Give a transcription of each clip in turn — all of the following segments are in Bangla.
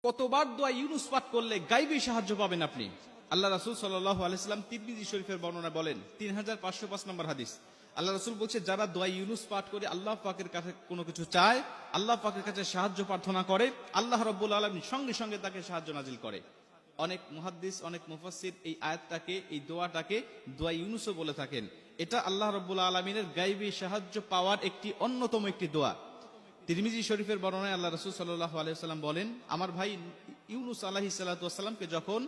কতবার দোয়া ইউনুস পাঠ করলে গাইবী সাহায্য পাবেন আপনি? আল্লাহ রাসূল সাল্লাল্লাহু আলাইহি সাল্লাম তিরমিজি শরীফের বর্ণনা বলেন 3505 নম্বর হাদিস। আল্লাহ রাসূল বলছে, যারা দোয়া ইউনুস পাঠ করে আল্লাহ পাকের কাছে কোনো কিছু চায়, আল্লাহ পাকের কাছে সাহায্য প্রার্থনা করে, আল্লাহ রাব্বুল আলামিন সঙ্গে সঙ্গে তাকে সাহায্য নাজিল করে। অনেক মুহাদ্দিস, অনেক মুফাসসির এই আয়াতটাকে, এই দোয়াটাকে দোয়া ইউনুসও বলে থাকেন। এটা আল্লাহ রাব্বুল আলামিনের গাইবী সাহায্য পাওয়ার একটি অন্যতম একটি দোয়া। তিরমিজি শরীফের বর্ণনায় আল্লাহ রাসূল সাল্লাল্লাহু আলাইহি ওয়াসাল্লাম বলেন, আমার ভাই ইউনুস আলাইহিস সালাতু ওয়াসসালামকে যখন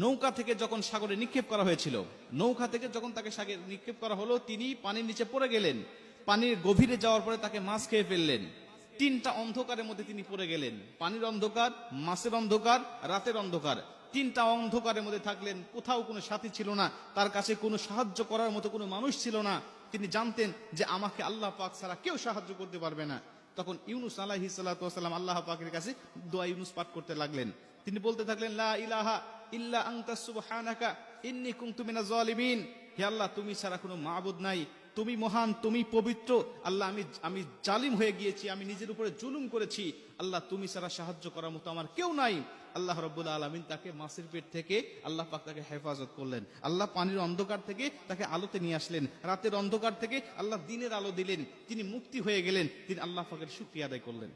নৌকা থেকে যখন সাগরে নিক্ষেপ করা হয়েছিল, নৌকা থেকে যখন তাকে সাগরে নিক্ষেপ করা হলো, তিনি পানির নিচে পড়ে গেলেন। পানির গভীরে যাওয়ার পরে তাকে মাছ খেয়ে ফেললেন। তিনটা অন্ধকারের মধ্যে তিনি পড়ে গেলেন, পানির অন্ধকার, মাছের অন্ধকার, রাতের অন্ধকার। তিনটা অন্ধকারের মধ্যে থাকলেন, কোথাও কোনো সাথী ছিল না, তার কাছে কোনো সাহায্য করার মতো কোনো মানুষ ছিল না। তিনি জানতেন যে আমাকে আল্লাহ পাক ছাড়া কেউ সাহায্য করতে পারবে না। তখন ইউনুস আলাইহিস সালাতু ওয়াসসালাম আল্লাহ পাকের কাছে দোয়া ইউনুস পাঠ করতে লাগলেন। তিনি বলতে থাকলেন, লা ইলাহা ইল্লা আনতা সুবহানাকা ইন্নী কুনতু মিনাজ জালিমিন। হে আল্লাহ, তুমি ছাড়া কোনো মাবুদ নাই, তুমি মহান, তুমি পবিত্র। আল্লাহ, আমি জালিম হয়ে গিয়েছি, আমি নিজের উপরে জুলুম করেছি। আল্লাহ, তুমি ছাড়া সাহায্য করার মতো আমার কেউ নাই। আল্লাহ রাব্বুল আলামিন তাকে মাছের পেট থেকে আল্লাহ পাক তাকে হেফাজত করলেন। আল্লাহ পানির অন্ধকার থেকে তাকে আলোতে নিয়ে আসলেন, রাতের অন্ধকার থেকে আল্লাহ দিনের আলো দিলেন। তিনি মুক্তি হয়ে গেলেন, তিনি আল্লাহ পাকের শুকরিয়া আদায় করলেন।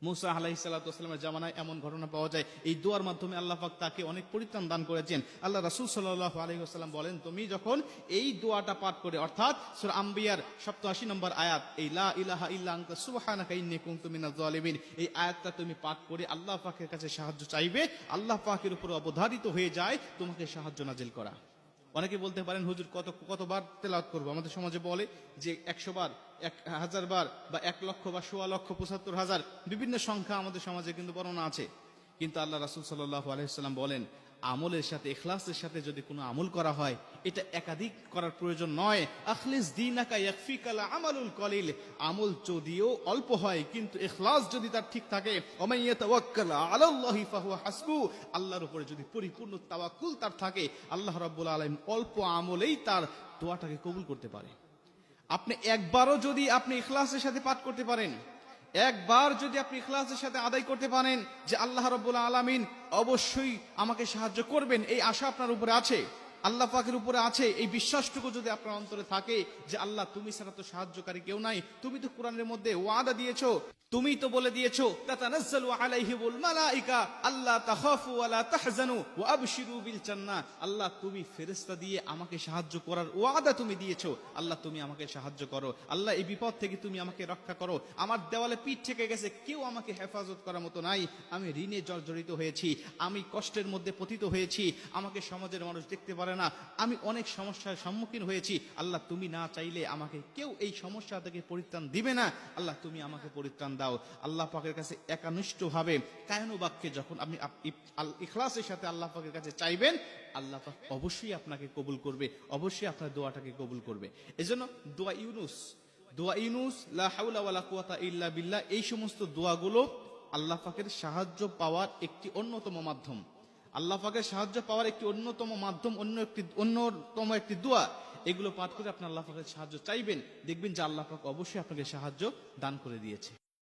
মুসা আলাইহিস সালাতু ওয়াসসালামের জামানায় এমন ঘটনা পাওয়া যায়, এই দোয়ার মাধ্যমে আল্লাহ পাক তাকে অনেক পরিত্রাণ দান করেছেন। আল্লাহ রাসূল সাল্লাল্লাহু আলাইহি ওয়াসাল্লাম বলেন, তুমি যখন এই দোয়াটা পাঠ করে, অর্থাৎ সূরা আম্বিয়ার 87 নম্বর আয়াত, এই লা ইলাহা ইল্লা আনতা সুবহানাকা ইন্নী কুনতু মিনাজ জালিমিন, এই আয়াতটা তুমি পাঠ করে আল্লাহ পাকের কাছে সাহায্য চাইবে, আল্লাহ পাকের উপর অবধারিত হয়ে যায় তোমাকে সাহায্য নাজিল করা। অনেকে বলতে পারেন, হুজুর কতবার তেলাওয়াত করবো? আমাদের সমাজে বলে যে 100 বার, 1000 বার, বা 1 লক্ষ, বা 16,75,000, বিভিন্ন সংখ্যা আমাদের সমাজে কিন্তু বর্ণনা আছে। কিন্তু আল্লাহ রাসূল সাল্লাল্লাহু আলাইহি ওয়াসাল্লাম বলেন, আমলের সাথে, ইখলাসের সাথে যদি কোনো আমল করা হয়, এটা একাধিক করার প্রয়োজন নয়। আখলিস দীনাকা ইয়াকফিকাল আমালুল কলিল, আমল যদিও অল্প হয় কিন্তু ইখলাস যদি তার ঠিক থাকে, ওমান ইয়াতাওয়াক্কাল আলাল্লাহি ফাহুয়া হাসবু, আল্লাহর উপরে যদি পরিপূর্ণ তাওয়াক্কুল তার থাকে, আল্লাহ রাব্বুল আলামিন অল্প আমলেই তার দোয়াটাকে কবুল করতে পারে। আপনি একবারও যদি আপনি ইখলাসের সাথে পাঠ করতে পারেন, একবার যদি আপনি ইখলাসের সাথে আদায় করতে পারেন যে আল্লাহ রাব্বুল আলামিন অবশ্যই আমাকে সাহায্য করবেন, এই আশা আপনার উপরে আছে, আল্লাহ পাকের উপরে আছে, এই বিশ্বাসটুকু যদি আপনার অন্তরে থাকে যে আল্লাহ, তুমি ছাড়া তো সাহায্যকারী কেউ নাই, তুমি তো কোরআনের মধ্যে ওয়াদা দিয়েছো, তুমি তো বলে দিয়েছো, তাতানাজ্জালু আলাইহিমুল মালাইকা আল্লা তাখাফু ওয়া লা তাহজানু ওয়া আবশিরু বিল জান্নাহ, আল্লাহ তুমি ফেরেশতা দিয়ে আমাকে সাহায্য করার ওয়াদা তুমি দিয়েছো, আল্লাহ তুমি আমাকে সাহায্য করো, আল্লাহ এই বিপদ থেকে তুমি আমাকে রক্ষা করো, আমার দেওয়ালে পিঠ থেকে গেছে, কেউ আমাকে হেফাজত করার মতো নাই, আমি ঋণে জর্জরিত হয়েছি, আমি কষ্টের মধ্যে পতিত হয়েছি, আমাকে সমাজের মানুষ দেখতে পারে না, আমি অনেক সমস্যার সম্মুখীন হয়েছি, আল্লাহ তুমি না চাইলে আমাকে কেউ এই সমস্যা থেকে পরিত্রাণ দিবে না, আল্লাহ তুমি আমাকে পরিত্রাণ দাও। আল্লাহ পাকের কাছে একানিষ্ঠভাবে কায়নু বাক্যে যখন আপনি ইখলাসের সাথে আল্লাহ পাকের কাছে চাইবেন, আল্লাহ পাক অবশ্যই আপনাকে কবুল করবে, অবশ্যই আপনার দোয়াটাকে কবুল করবে। এজন্য দোয়া ইউনুস, লা হাওলা ওয়ালা কুওয়াতা ইল্লা বিল্লাহ, এই সমস্ত দোয়াগুলো আল্লাহ পাকের সাহায্য পাওয়ার একটি অন্যতম মাধ্যম, আল্লাহ পাকের সাহায্য পাওয়ার একটি অন্যতম মাধ্যম, অন্যতম একটি দোয়া। এগুলো পাঠ করে আপনি আল্লাহ পাকের সাহায্য চাইবেন, দেখবেন যে আল্লাহ পাক অবশ্যই আপনাকে সাহায্য দান করে দিয়েছে।